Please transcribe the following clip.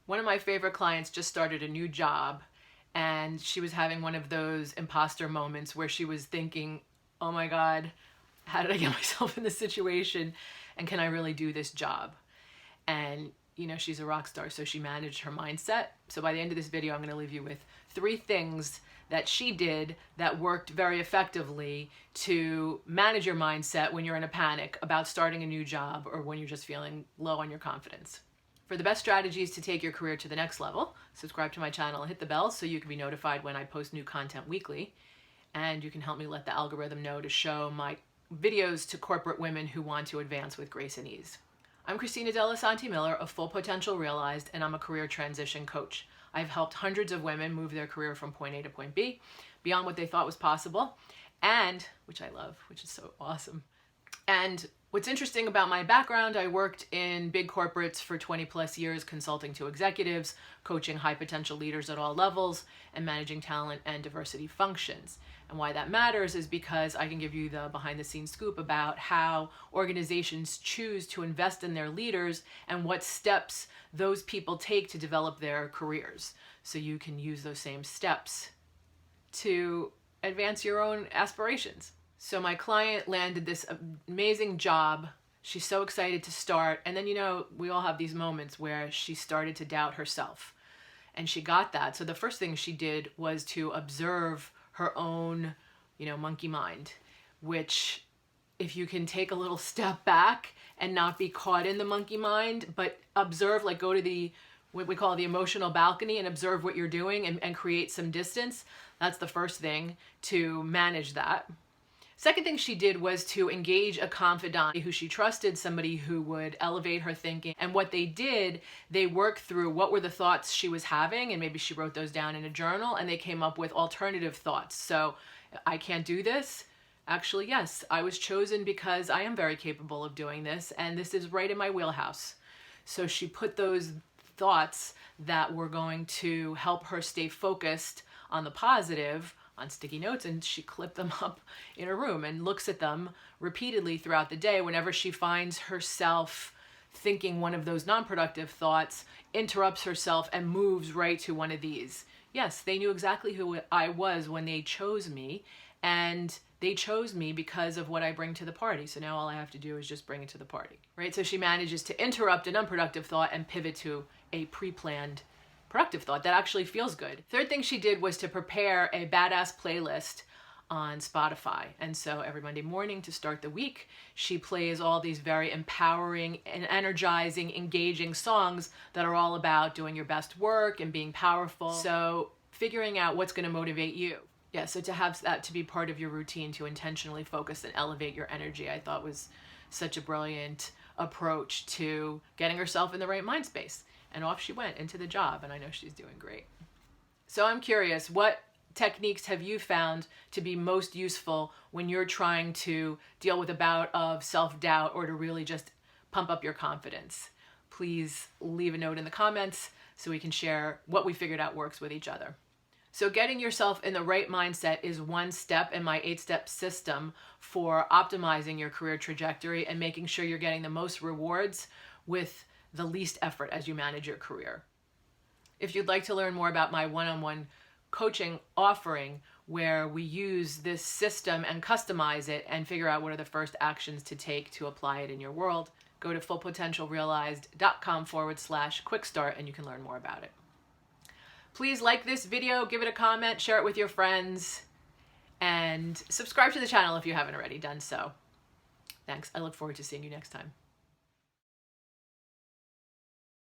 One of my favorite clients just started a new job, and she was having one of those imposter moments where she was thinking, oh my God, how did I get myself in this situation? And can I really do this job? And you know, she's a rock star, so she managed her mindset. So by the end of this video, I'm going to leave you with 3 things that she did that worked very effectively to manage your mindset when you're in a panic about starting a new job or when you're just feeling low on your confidence. For the best strategies to take your career to the next level, subscribe to my channel and hit the bell so you can be notified when I post new content weekly. And you can help me let the algorithm know to show my videos to corporate women who want to advance with grace and ease. I'm Christina dellisanti-Miller of Full Potential Realized, and I'm a career transition coach. I've helped hundreds of women move their career from point A to point B, beyond what they thought was possible, and, which I love, which is so awesome. And what's interesting about my background, I worked in big corporates for 20 plus years, consulting to executives, coaching high potential leaders at all levels, and managing talent and diversity functions. And why that matters is because I can give you the behind the scenes scoop about how organizations choose to invest in their leaders and what steps those people take to develop their careers. So you can use those same steps to advance your own aspirations. So my client landed this amazing job. She's so excited to start. And then, you know, we all have these moments where she started to doubt herself. And she got that. So the first thing she did was to observe her own, monkey mind, which if you can take a little step back and not be caught in the monkey mind, but observe, like go to what we call the emotional balcony and observe what you're doing and create some distance. That's the first thing to manage that. Second thing she did was to engage a confidant who she trusted, somebody who would elevate her thinking. And what they did, they worked through what were the thoughts she was having, and maybe she wrote those down in a journal, and they came up with alternative thoughts. So, I can't do this. Actually, yes, I was chosen because I am very capable of doing this, and this is right in my wheelhouse. So she put those thoughts that were going to help her stay focused on the positive on sticky notes, and she clipped them up in her room and looks at them repeatedly throughout the day. Whenever she finds herself thinking one of those non-productive thoughts, interrupts herself and moves right to one of these. Yes, they knew exactly who I was when they chose me, and they chose me because of what I bring to the party. So now all I have to do is just bring it to the party, right? So she manages to interrupt an unproductive thought and pivot to a pre-planned productive thought that actually feels good. Third thing she did was to prepare a badass playlist on Spotify. And so every Monday morning to start the week, she plays all these very empowering and energizing, engaging songs that are all about doing your best work and being powerful. So figuring out what's going to motivate you. Yeah, so to have that to be part of your routine, to intentionally focus and elevate your energy, I thought was such a brilliant approach to getting herself in the right mind space. And off she went into the job, and I know she's doing great. So I'm curious, what techniques have you found to be most useful when you're trying to deal with a bout of self-doubt or to really just pump up your confidence? Please leave a note in the comments so we can share what we figured out works with each other. So getting yourself in the right mindset is one step in my 8-step system for optimizing your career trajectory and making sure you're getting the most rewards with the least effort as you manage your career. If you'd like to learn more about my one-on-one coaching offering where we use this system and customize it and figure out what are the first actions to take to apply it in your world, go to fullpotentialrealized.com/quick start and you can learn more about it. Please like this video, give it a comment, share it with your friends, and subscribe to the channel if you haven't already done so. Thanks. I look forward to seeing you next time.